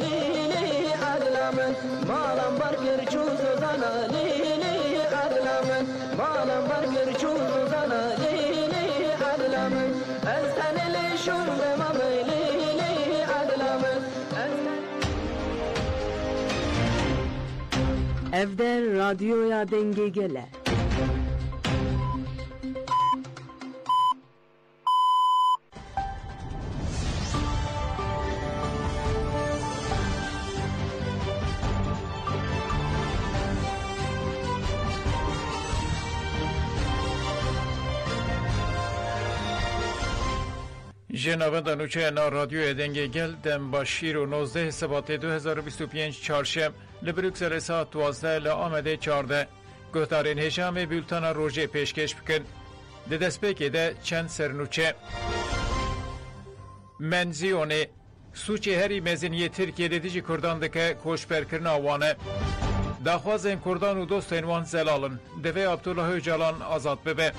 ليلي عدلا من مالا برقر جوز ضنا ليلي عدلا من مالا برقر جوز ضنا ليلي عدلا من أستنى لي شرب مامي ليلي عدلا من Evde radyoya denge gele. جنابان نوچه نا رادیو دنگه گل دم با شیر و 19 سبات 2025 چارشم لبروکسل ساعت 12 لآمده 14 گهدارین هشام بولتانا روژه پیشکش بکن ده دستپیکی ده چند سرنوچه منزیونه سوچه هری مزنیه ترکیه دیجی کردان دکه کوشبرکرن آوانه داخوازین کردان و دوستین وان زلالن دوی عبدالله öcalan آزاد ببه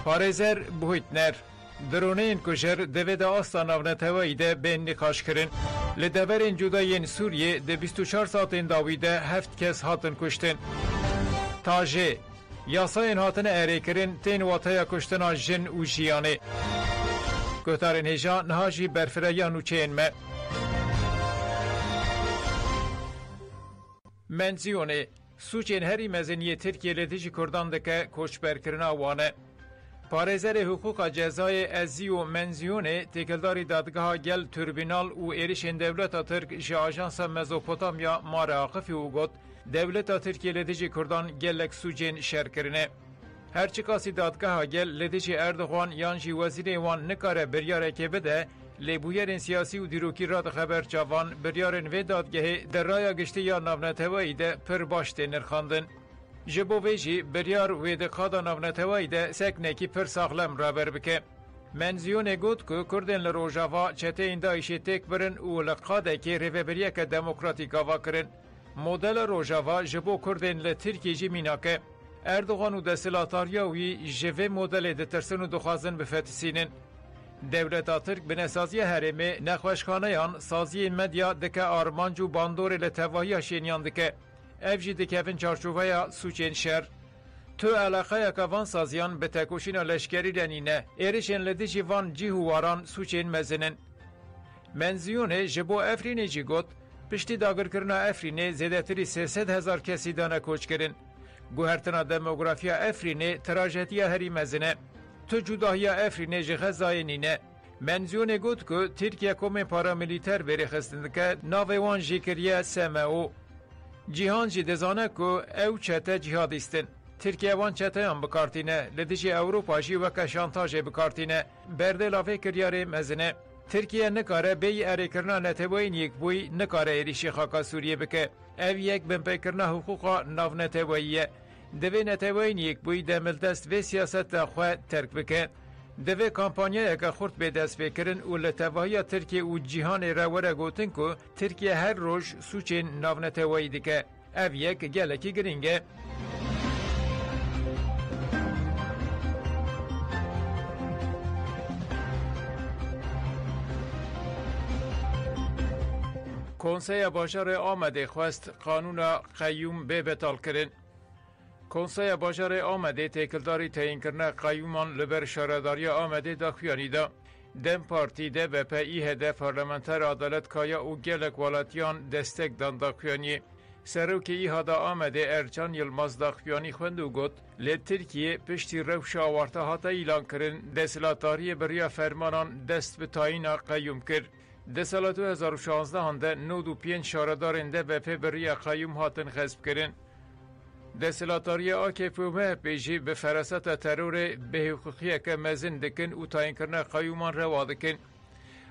پارێزەر بوهیتنەر درونین کجر دوید آستا نونتوایی ده بین نقاش کرن لدورین جدایین سوریه ده 24 ساعتین داویده 7 کس هاتن کشتن تاجه یاساین هاتن اره کرن تین واتaya کشتن جن و جیانه گهتارین هجا نهاجی برفره یا نوچین me منزیونه سوچین هری مزنی ترکیه لدیجی کردان دکه کوچبرکرنا وانه پارێزەرê حقوqa cezayê Ezî û Menziûnê têkildarî dadgeha gel Türbînal û êrişên Dewleta Tirk ji Ajansa Mezopotamya Mare Aqifî û got Dewleta Tirkiye li dijî Kurdan gelek sûcên şerkirine. Her çi kasî dadgeha gel li dijî Erdogan yan jî wezîrê wan nikare biryarekê bide lêbûyerên siyasî û dîrokî ra dixeber çavan biryarên vê dadgehê di raya giştî ya navnetewayî de pir baş tê nirxandin. Ji bo vê jî biryar wê di qada navnetewayî de seknekî pir saxlem raber bike. Menziûnê got ku Kurdên li Rojava çeteyên Daişê têk birin û li qadekê rêvebiriyeke demokratîk ava kirin. Modela Rojava ji bo Kurdên li Tirkiye jî mînake. Erdogan û desthilatariya wî ji vê modelê ditirsin û dixwazin bifetisînin. Dewleta Tirk bi nesaziya herêmê nexweşxaneyan saziyên medya dike armanc û bandorê li tevahiya şêniyan dike. Ev jî dikevin çarçoveya sûcên şer. Tu alaqeyeka van saziyan bi tekoşîna leşkerî renîne, êrişên li dijî van cî û waran sûcên mezinin. Menziûnê ji bo Efrînê jî got, piştî dagirkirina Efrînê zêdetirî 300,000 kesî dane koç kirin. Guhertina demografiya Efrînê trajediya herî mezine. Tu cudahiya Efrînê ji Xezayê nîne. Menziûnê got ku Tirkiye komên paramilîter berê xistin dike, navê wan jî kiriye SMO. Cîhan jî dizane ku ew çete cihadîstin. Tirkiye wan çeteyan bikartîne, li dijî Ewropa jî weke şantajê bikartîne, berdê lavê kiryarê mezine. Tirkiye nikare bêyî erêkirina netewayîn yekbûyî nikare êrişî xaka Sûriye bike. Ev yek binpêkirina hiqûqa navnetewayî ye. Divê netewayîn yekbûyî demildest vê siyaseta xwe terk bike. Divê kampanyayeke xurt bê destpêkirin û li tevahiya Tirkiye û cîhanê re were gotin ku Tirkiye her roj sûcên navnetewayî dike. Ev yek gelekî giring e. Konseya Bajarê Amedê xwest qanûna qeyyûm bê betalkirin. Konseya Bajarê Amedê têkildarî teyînkirina qeyyûman li ber şaredariya Amedê daxuyanî da. Dem Partî DBP İHD parlamenter adalet kaya û gelek welatiyan destek dan daxuyanî. Serokê İHADA Amedê Ercan Yılmaz daxuyanî xwend û got, lê Tirkiye piştî rewşa awarta hata îlan kirin, desthilatariyê biriya fermanan dest bi tayîna qeyyûm kir. Di sala 2016 de 95 şaredarên DBP biriya qeyyûm hatin xesb kirin. Desthilatariya AKP û MHP jî bi fereseta terorê bêhûqîyeke mezin dikin û tayînkirina qeyyûman rewa dikin.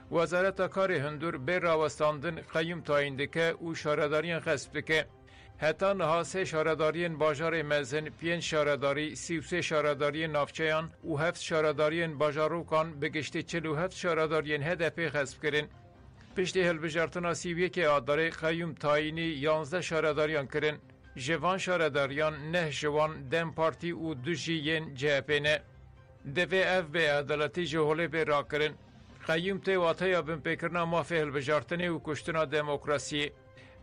Wezareta Karê Hundur bê rawestandin qeyyûm tayîn dike û şaredariyên xesb dike. Heta niha sê şaredariyên bajarê mezin, 5 şaredarî, 33 şaredariyên navçeyan û 7 şaredariyên bajarokan bi giştî 47 şaredariyên HDP xesb kirin. Piştî hilbijartina sîvyekê adarê qeyyûm tayînî 11 şaredariyan kirin. Ji van şaredariyan neh ji wan Dem Partî û du jî yên CHP ne. Divê ev bê edaletî ji holê bê rakirin. قیوم ته واتیا بن پیکرنا مافه هلبجارتنی و کشتنا دموکراسی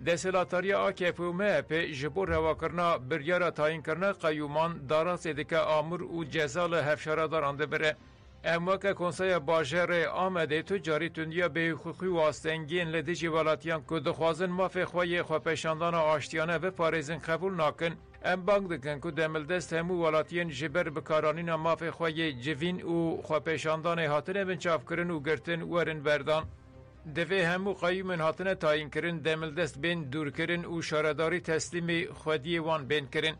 دسلاتاریا AKP و MHP جبور رواکرنا بریارا تاین کرنا قیومان داراز دکه آمور و جزال هفشارا دارانده بره. امواک کنسای باجر آمده تجاری تندیا به حقوقی واسطنگین لدیجی ولاتیان که دخوازن مافه خواهی خواه پیشاندان آشتیانه به پارزن قبول ناکن ام بانگ دکن که دمل دست همو ولاتیان جبر بکارانین مافه خواهی جوین و خواه پیشاندان هاتنه بنچاف کرن و گرتن ورن بردان. دوی همو قیومن هاتنه تاین کرن دمل دست بین دور کرن و شارداری تسلیم خودی وان بین کرن.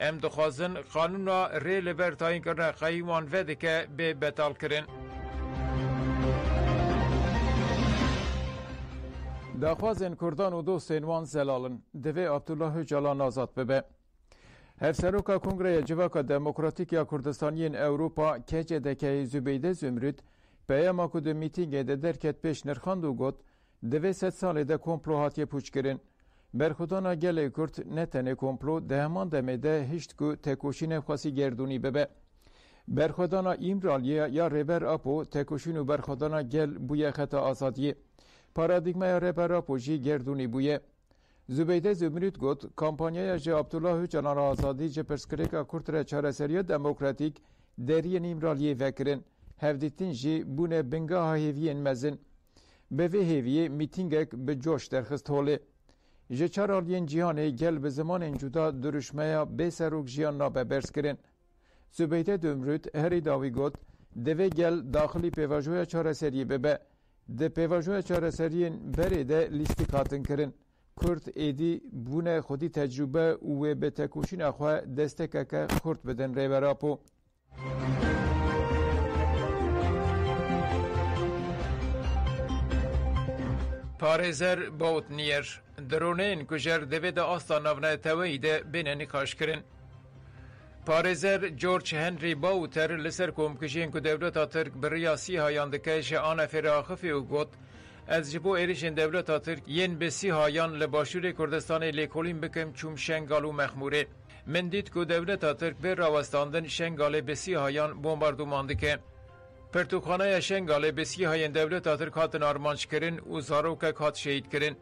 ام دخوازن قانونا ری لبر تاین کرن قیومان وده که به بطال کرن. دخوازن کردان و دوستین وان زلالن دوی عبدالله جلان آزاد ببه. هفسروکا کنگره جواکا دموکراتیک یا کردستانیین اوروپا کچه دکه زبیده زمرد پیاما که ده میتینگه ده درکت پیش نرخاند و گوت دوی 100 ساله ده کمپلو هاتیه پوچ کرن. برخودانا گله کرد نتنه کمپلو ده همان دمه ده هشت که تکوشین خواسی گردونی ببه. برخودانا ایمرالیه یا ریبر اپو تکوشین و برخودانا گل بویه خطا آزادیه. پارادیگمه ریبر اپو جی گردونی بویه. زبیده زمرید گوت کامپانیای جه عبدالله جلان آزادی جه پرسکریکا کرتره چارسری دموکراتیک درین ایمرالیه وکرن. هفدیتین جی بونه بنگاه هیویین مزن. به وی هیویه میتینگک به جوش درخست هوله. جه چارالین جیانه گل به زمان انجودا درشمه به سروک جیان نابه برس کرن. زبیده دمرود هری داوی گوت دوی گل داخلی پیواجوی چارسری ببه. ده پیواجوی چارسریین بری ده لیستی کاتن کرن. کرد ایدی بونه خودی تجربه و به تکوشین اخواه دسته که خورد بدن ریبراپو. پارێزەر باوتنیەر درۆنەیەن کوژەر دەبێتە ئاستا ناونەتەوەیدا بێنە نقاشkirin. پارێزەر جورج هنری باوتەر لەسەر کۆمکوژیên ku dewleta Tirk bi riya sîhayan dike ji anefêra Axifê û got ez ji bo êrişên dewleta Tirk yên bi sîhayan li başûrê Kurdistanê lêkolîn bikim çûm Şengal û Mexmûrê. Min dît ku dewleta Tirk bê rawestandin Şengalê bi sîhayan bombarduman dike. Pertûkxaneya Şengalê bi sîhayên dewleta Tirk hatin armançkirin û zarokek hat şehîdkirin.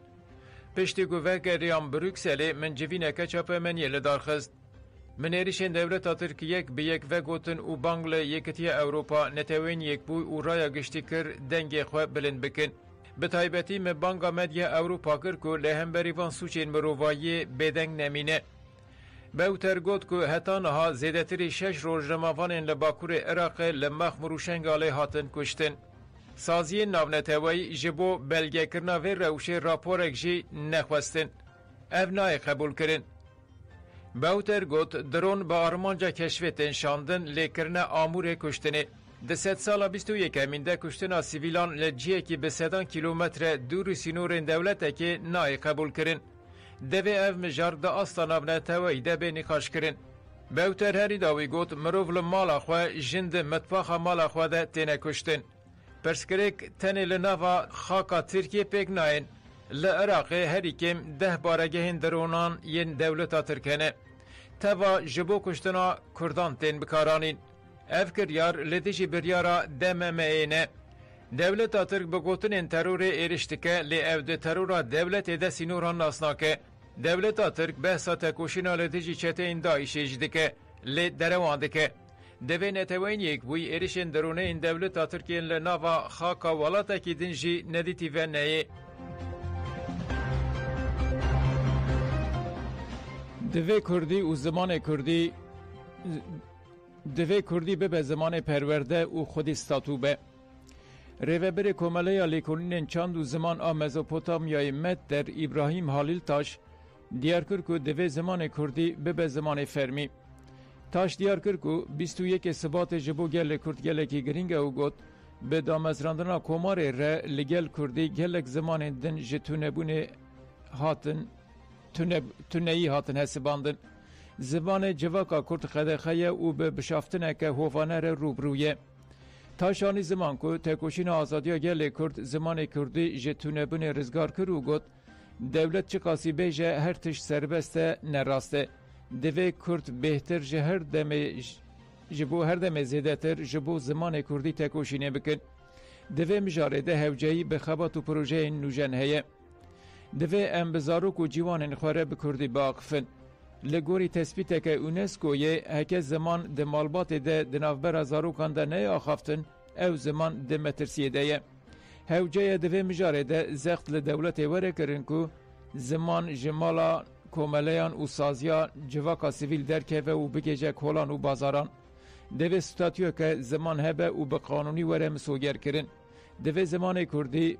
Piştî ku vekeriyan Brükselê min civîneke çapemeniyê li darxist. Min êrişên dewleta Tirk yek bi yek vegotin û bang li Yekîtiya Ewropa netewên yekbûy û raya giştî kir dengê xwe bilind bikin. Bi taybetî min banga medya Ewropa kir ku li hemberî van sûçên mirovayiyê bêdeng nemîne. Bewter got ku heta niha zêdetirî 6 rojnamavanên li Bakurê Iraqê li Mexmûr û Şengalê hatin kuştin. Saziyên navneteweyî ji bo belgekirina vê rewşê raporek jî nexwestin. Ev nayê qebûlkirin. Bewter got dron bi armanca keşfêtên şandin lêkirina Amûrê kuştinê. Di sed sala 21 de kuştina sivîlan li ciyekî bi sedan kilometre dûr û sînorên dewletekê nayê qebûlkirin. Devê ev mijar di asta navneteweyî de bê nîqaşkirin. Bewter herî dawî got mirov li mala xwe jin di mitbaxa mala xwe de têne kuştin. Pirsgirêk tenê li nava xaka Tirkiye pêk nayên. Li Iraqê herî kêm 10 baregehên dronan yên dewleta Tirk hene. Teva ji bo kuştina Kurdan tên bikaranîn. Ev kiryar li dijî biryara DMM'ê ne. Devleta Tirk bi gotinên terorê êriş dike lê ev di terora dewletê de sînoran nas nake. Devleta Tirk behsa tekoşîna li dijî çeteyên Daişê jî dike lê derewan dike. Devê neteweyên yekbûyî êrişên droneyên dewleta Tirkiyên li nava xaka welatekî din jî nedîtîve neyê. Divê Kurdî û zimanê Kurdî divê Kurdî bibe zimanê perwerde û xwedî statû be. Rêveberê Komeleya Lêkolînên Çand û Ziman a Mezopotamyayê Med der İbrahîm Halîltaş diyar kir ku divê zimanê Kurdî bibe zimanê fermî. Taş diyar kir ku 21 Sibatê ji bo gelê Kurd gelekî giring e û got bi damezrandina komarê re li gel Kurdî gelek zimanên din ji tunebûnê hatin tuneyî hatin hesibandin. Zimanê civaka Kurd xedexeye û bi bişaftineke hovane re rûbrûye. Taşanî ziman ku tekoşîna azadiya gelê Kurd zimanê Kurdî ji tunebûnê rizgar kir û got dewlet çi qasî bêje her tişt serbest e nerast e. Divê Kurd bêhtir ji her demê zêdetir ji bo zimanê Kurdî tekoşînê bikin. دوی مجاره ده هوجهی به خبات و پروژه نوژن هیه. دوی ام بزاروک و جیوان خوره بکردی باقفن. لگوری تثبیت که اونسکو یه هکه زمان ده مالبات ده دنافبر زاروکان ده نه آخافتن او زمان ده مترسیه ده یه. هوجه دوی مجاره ده زخت لدولت وره کرن که زمان جمالا کوملیان و سازیا جواکا سیویل درکه و بگیجه کولان و بازاران. دوی ستاتیو که زمان هبه و به قانونی وره مسوگر کرن. دوی زمان کردی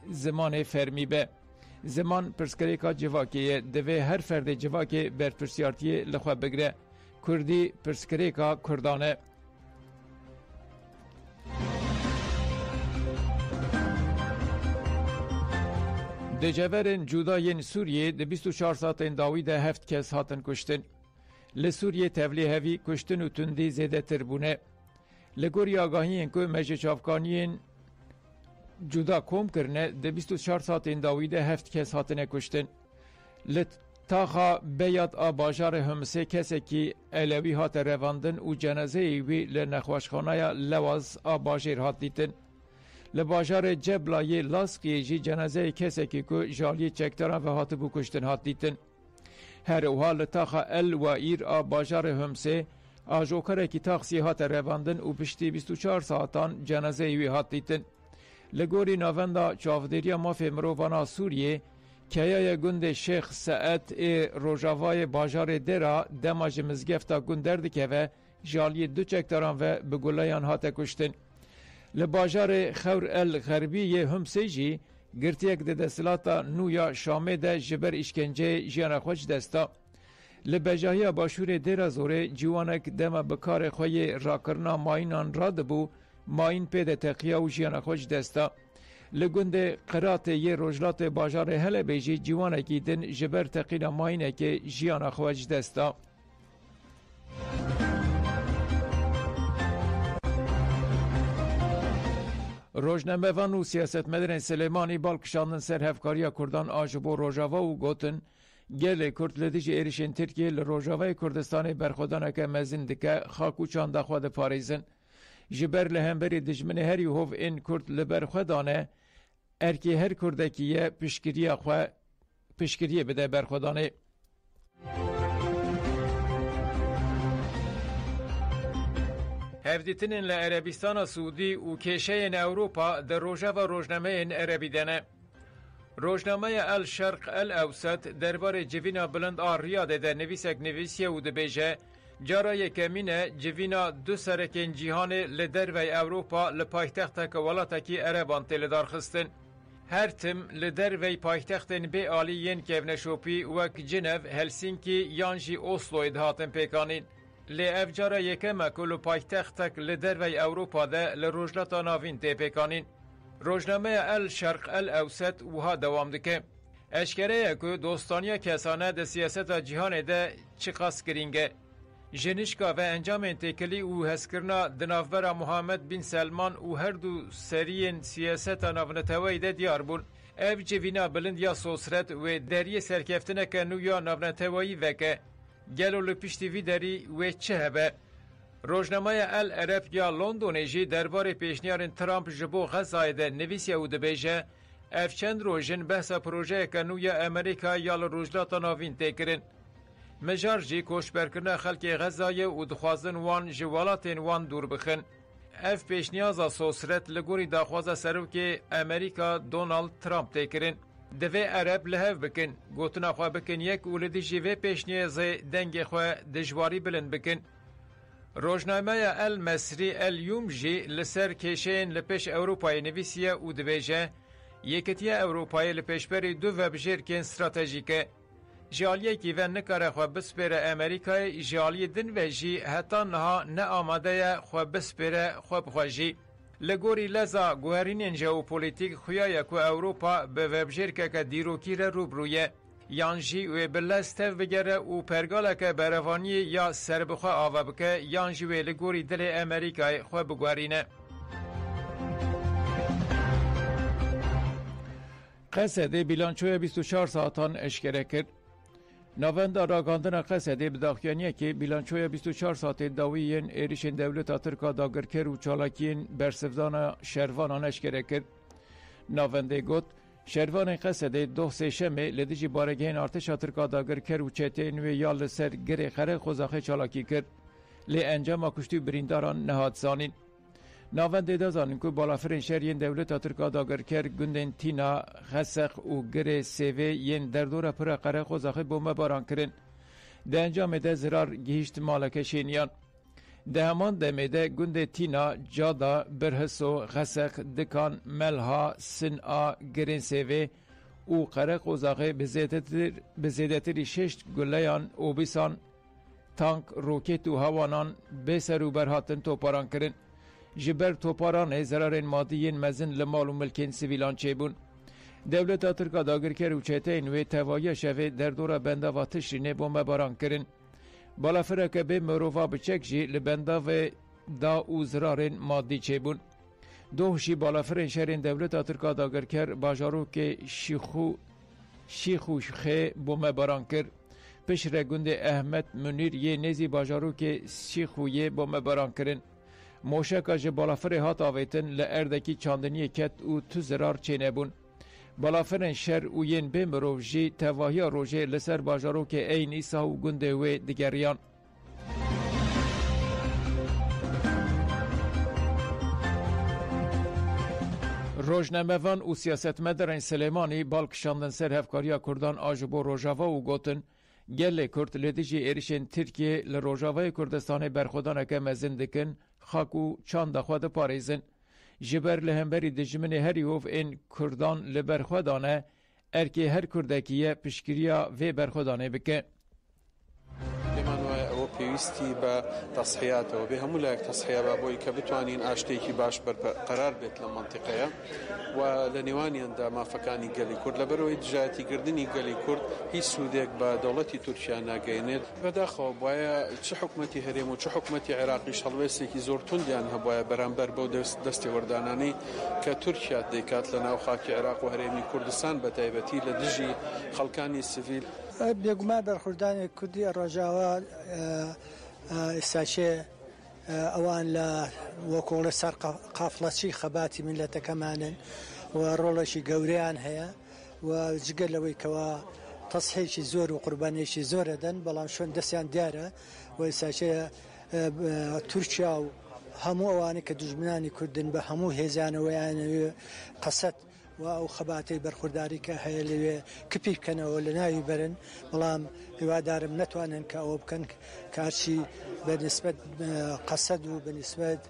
زمان فرمی به. زمان پرسکریکا جواکیه دوی هر فرد جواکی بر پرسیارتی لخوا بگره. کردی پرسکریکا کردانه. دجبرن جوداین سوریه ده 24 ساعتین داوی ده 7 کس هاتن کشتن. لسوریه تولی هوی کشتن و تندی زیده تربونه. لگوری آگاهی که مجه چافکانیین جدا کوم کرنه ده 24 ساعتین داوی ده 7 کس هاتن کشتن. لطاقا بیاد آباجار همسه کسی که علوی هات رواندن و جنازه ایوی لنخواشخانه لواز آباجر هات دیتن. لباجار جبلای لاسکی جی جنازه کسی که جالی چکتران و هات بو کشتن هات دیتن. هر اوها لطاقا ال و ایر آباجار همسه آجوکره که تاقسی هات رواندن و پشتی 24 ساعتان جنازه ایوی هات دیتن. لگوری ناوندا چاودریا مافی مرووانا سوریه که گند شیخ سعد روژاوای باجار درا دماج مزگفتا گندرد که و جالی دو چکتران و بگولیان هات کشتن. لباجار خور الغربی همسه جی گرتیک ده دستلاتا نویا شامه ده جبر اشکنجه جیان خوش دستا. لبجاهی باشور درا زوره جوانک دم بکار خوی راکرنا ماینان را دبو ماین پیده تقیه و جیان خوش دستا. لگند قرات یه روجلات باجار هل بیجی جوانکی دن جبر تقینا ماینه که جیان خوش دستا. روزنامه‌وان و سیاستمداران سلیمانی بالکشاندن سر هفکاری کردان آجبو روجاوا و گوتن گل کرد لدیج ایریشن ترکیه لروجاوای کردستان برخودانه که مزین دکه خاکو چانده خود پاریزن. جبر لهمبری دجمن هری هوف این کرد لبرخودانه ارکی هر کردکیه پشکریه بده برخودانه. هفدیتنین لعربستان سعودی و کشه این اوروپا در روژه و روزنامه این عربی دنه. روزنامه الشرق الاوسط درباره جوینا بلند آریاده در نویسک نویسیه و دبیجه جارای کمینه جوینا دو سرکین جیهان لدر و اوروپا لپایتخت که ولاتا کی عربان تلدار خستن. هر تم لدر و پایتختن بی آلیین کونشوپی وک جنو، هلسینکی یانجی اوسلو ادهاتن پیکانین. لی افجار یکم کلو پایتختک لدر و اوروپا ده لروجلتا ناوین تی پیکانین. روزنامه الشرق الاوسط وها دوام دکه. اشکره که دوستانیا کسانه ده سیاست جهان ده چقاس کرینگه. جنشکا و انجام انتکلی و هسکرنا دنافبر محمد بن سلمان و هر دو سریین سیاست نافنتوی ده دیار بون. اف جوینا بلند یا سوسرت و دری سرکفتنه که نویا نافنتوی وکه. گلو لپشتی وی داری و چه هبه؟ روزنامه العرب یا لندن جی درباره پیشنیارن ترامپ جبو غزای ده نویسیه و دبیجه اف چند روژن بحث پروژه کنوی امریکا یا لروجلات ناوین تکرن. مجار جی کوشبرکرنا خلق غزای و دخوازن وان جوالاتین وان دور بخن. اف پیشنیازا سوسرت لگوری داخوازا سروک امریکا دونالد ترامپ تکرن. دوی عرب لحف بکن، گوتنا خواه بکن یک اولدی جیوه پیشنیازه دنگ خواه دجواری بلند بکن. روزنامه المصری الیوم جی لسر کشین لپش اوروپای نویسیه و دویجه یکتیه اوروپای لپش بری دو وبجرکن استراتژیکه. جالیه کی و نکاره خواه بسپره امریکای جالیه دن و جی حتی نها نه آماده خواه بسپره خواه بخواجی. لگوری لزا گوهرینین جئوپولیتیک خویای که اوروپا به وبجرکه که دیروکی را روبرویه. یانجی و بلستو بگره و پرگاله که بروانی یا سربخواه آوه بکه یانجی و لگوری دل امریکای خواه بگوارینه. قصد بیلانچوی 24 ساعتان اشکره کرد. ناوند راگاندن قصده بداخیانیه که بیلانچوی 24 ساعت داویین ایریشن دولت ترکا داگرکر و چالاکین برسفدان شروان اشکره کرد. ناونده گوت شروان قصده دو سهشمه لدیجی بارگین ارتش ترکا داگرکر و چته نوی یال سر گره خره خوزاخه چالاکی کرد. لی انجام کشتی برینداران نهاد زانین. ناونده دازانین که بالافرین شهرین دولت ترکا داگرکر گندن تینا خسخ و گره سیوه ین دردور پر قره خوزاخه بومه باران کرن. ده انجام ده زرار گیشت مالک شینیان. ده همان دمیده گند تینا جادا برهسو خسخ دکان ملها سنعا گرین سیوه و قره خوزاخه بزیدتری ششت گلیان و بیسان تانک روکت و هوانان بسر و برهاتن توپاران کرن. جبر توپاران زرارین مادیین مزن لمال و ملکین سیویلان چه بون. دولت ترکا داگرکر و چهتین و توایی شوه در دور بنده و تشرینه بومه باران کرن. بالا فرقه به مروفا بچک جی لبنده و دا و زرارین مادی چه بون. دوشی بالا فرین شهرین دولت ترکا داگرکر باجارو که شیخو خه بومه باران کر. پشر گند احمد منیر یه نزی باجارو که شیخویه بومه باران کرن. موشکا جه بالافر هات آویتن لأردکی چاندنی کت و تو زرار چینه بون. بالافرین شهر و ین به مروف جی تواهی روژه لسر باجارو که این ایسا و گنده و دیگریان. روزنامه‌وان و سیاستمداران سلیمانی بالکشاندن سر هفکاریا کردان آجبو روژاوا و گوتن گل کرد لدیجی ایریشن ترکیه لروژاوای کردستان برخودان که مزن دکن خاک و چاند خود پاریزن. جبر لهمبری دجمن هریوف این کردان لبرخودانه ارکی هر کردکیه پشکریا و برخودانه بکه. پێویستی بە تەسحیاتەوە بێ هەموو لایەک تەسحیا بە بۆی کە بتوانین ئاشتێکی باش قەرار بێت لە مەنتیقەیە و لە نێوانیاندا مافەکانی گەلی کورد لەبەرەوەی دژایەتیکردنی گەلی کورد هیچ سوودێک بە دەوڵەتی تورکیا ناگەیەنێت. بەداخەوە بۆیە چ حکومەتی هەرێم و چ حکومەتی عێراقیش هەڵوێستێکی زۆر توندیان هەبوایە بەرامبەر بەو دەستی وەردانانەی کە تورکیا دەیکات لە ناو خاکی عێراق و هەرێمی کوردستان بە تایبەتی لە دژی خەڵکانی سیڤیل. بێگومان بەرخوردانی کوردی ڕۆژاوا ئێستاچێ ئەوان لە وەکۆڵە سەر قافڵەچی خەباتی میلەتەکەمانن و ڕۆڵێکی گەورەیان هەیە و جگەر لەوەی کەوا تەسحێکی زۆر و قوربانیێکی زۆرە دەن بەڵام شوێن دەستیان دیارە و ئێستاچێ تورکیا و هەموو ئەوانەی کە دوژمنانی کوردن بە هەموو هێزانەوەیانەوێ قەسەد و ئەو خەباتەی بەرخورداری کە هەیە لەوێ کپی بکەنەوە لە ناوی بەرن بەڵام هیوادارم نەتوانن کە ئەوە بکەن کارچی بەنسبەت قەسەد و بەنسبەت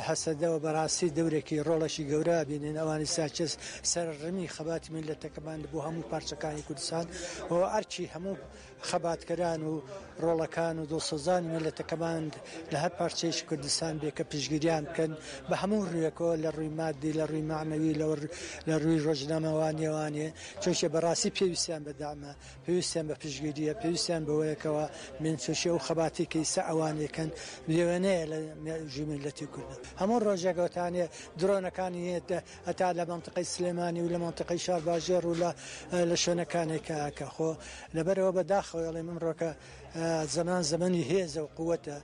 حەسەدەوە بەڕاستی دەورێکی ڕۆڵەشی گەورە بینن ئەوانی ساچس سەرڕمی خەباتی میلەتەکەمان بۆ هەموو پارچەکانی کوردستان و ئەرچی هەموو خەباتکەران و ڕۆڵەکان و دڵسۆزانی میلەتەکەمان لە هەر پارچەیەکی کوردستان بێ کە پشگیریان بکەن بە هەموو ڕوویەکەوە لە ڕووی مادی لە ڕووی معنەوی لە ڕووی ڕۆژنامەوانیێوانێ چونکە بەڕاستی پێویستیان بەدامە پێویستیان بە پشگیریە پێویستیان بەوەیەکەوە من چۆشێ و خەباتی کەیسە ئەوانێکن لێوێنەیە لە ژووی میلەتی کوردن هەموو ڕۆژێکەوتانێ درۆنەکانی هەتا لە منتقەی سلێمانی و لە منتقەی شارباژێر و لە شوێنەکانێکە خۆ لەبەرەوە بەداخەوەڵێ ئەمڕۆکە زەمان زەمەنی هێزە و قووەتە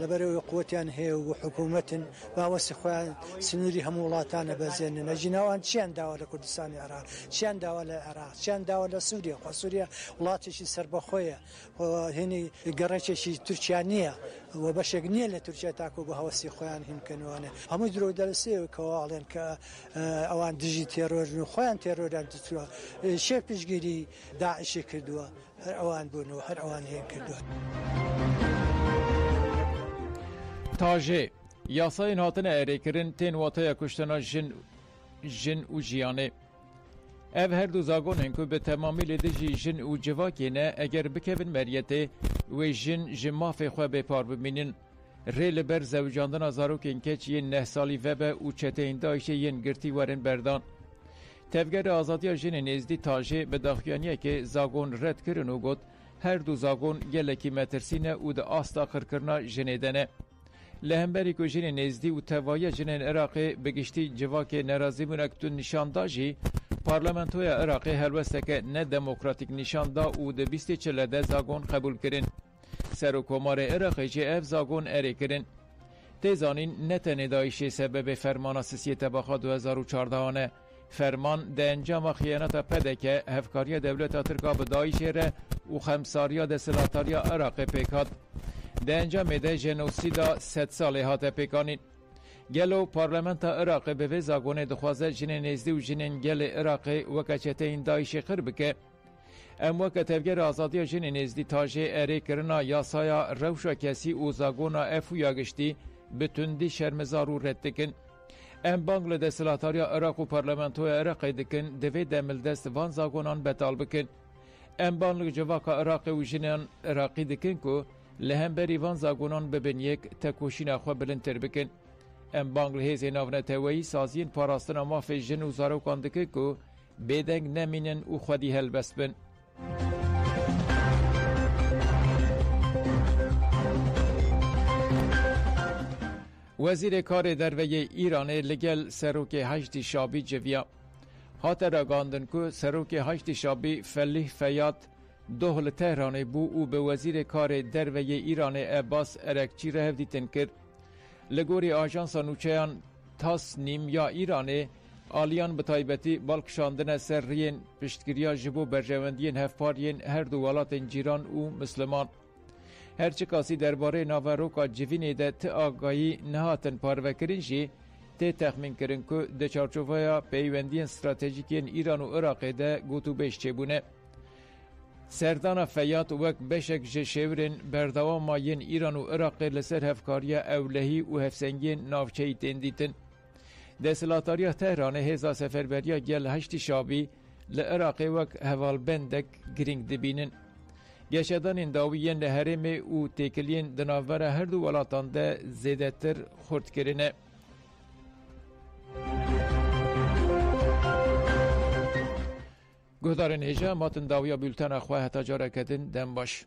لەبەرەوەی قووەتیان هەیە و حکوومەتن باوەسی خۆیان سنووری هەموو وڵاتانە بەزێنن نەژیناوان چیان داوا لە کوردستانی عێراق چیان داوا لە عێراق چیان داوا لە سووریا خۆ سووریا وڵاتێکی سربەخۆیە هێنی گەڕێکێکی تورکیا نییە و بەشێک نییە لە تورکیا تاکو بە هەوەسی خۆیان هیمکەنەوەنێ هەموو درۆ دەرسێکەوەڵێن کە ئەوان دژی تێرۆژن و خۆیان تێرۆریان دەتووە شێ پشگیری داعشی کردووە هەر ئەوان بوونەوە هەر ئەوان هێن کردووە. تاجه یاسای هاتنه اریکرین تین واتای کشتنا جن و جیانه ev her du zagonên ku bi temamî de jî jin û civakîne eger bikevin meryetê wê jin ji mafê xwe bêpar bimînin rê li ber zewcandina zarokên keç yên nehsalî vebe û çeteyên Daişê yên girtî werin berdan. Tevgerê azadiya jinên êzdî tajê bi daxuyaniyekê zagon red kirin û got her du zagon gelekî metirsîne û di asta xirkirina jinê de ne. Li hemberî ku jinên êzdî û tevaya jinên Iraqê bi giştî civakê nerazîbûnek tu nîşanda jî پارلمانتوی عراقی هلوستک نه دموکراتیک نشان دا او ده 24 زاگون قبول کرن. سر و کمار عراقی جه اف زاگون اره کرن. تیزانین نتنه دایشه سبب فرمان اساسی تباخا 2014 آنه. فرمان ده انجام خیانت پده که هفکاری دولت ترکا به دایشه ره و خمساریا ده سلاتاریا عراق پیکاد. ده انجام ده جنوسیدا 100 ساله هات پیکانین. گلو پارلمانت عراق به وزاگونه دخوازه جنین نزدی و جنین گل عراق وکچته این دایشه خر بکه. ام وکتبگر آزادی جنین نزدی تاجه اره کرنا یاسایا روشا کسی و زاگونا افو یاگشتی بتوندی شرمزارو رد دکن. ام بانگل دستلاتاریا عراق و پارلمانتوی عراق دکن دوی دمل دست وان زاگونان بتال بکن. ام بانگل جواکا عراق و جنین عراقی دکن که لهم بری وان زاگونان ببین یک تکوشین اخواه بلندتر بکن. ام بانگل هیزی ناونتوی سازین پاراستنا مافی جن و زارو کاندکه که بیدنگ نمینن و خودی هلبست بن. وزیر کار دروی ایران لگل سروک هشت شابی جویا هات راگاندن که سروک هشت شابی فلیح فیاد دوهل تهران بو او به وزیر کار دروی ایران عباس ارکچی رهو دیتن کرد. لگوری آژانس نوچهان تاس نیم یا ایران آلیان به تایبتی بالکشاندن سرین پشتگیریا جبو برجوندین هفپارین هر دو ولات جیران و مسلمان. هرچه کاسی درباره ناوروکا جوینی ده ت آگاهی نهاتن پاروکرین جی ته تخمین کرن که ده چارچوبایا پیوندین استراتژیکین ایران و عراق ده گوتو بیش چبونه. سردان فیات وک بشک جشورین بردوام ماین ایران و عراق لسر هفکاری اولهی و هفسنگین نافچهی تندیتن. ده سلاتاریا تهران هزا سفربریا گل هشت شابی لعراق وک هوال بندک گرینگ دبینن. گشتان داویین لحرم و تکلین دناور هر دو ولاتان ده زیده تر خورد کرنه. گهدار نیجا ماتن داویا بولتن اخواه هتا جاره کدن دن باش.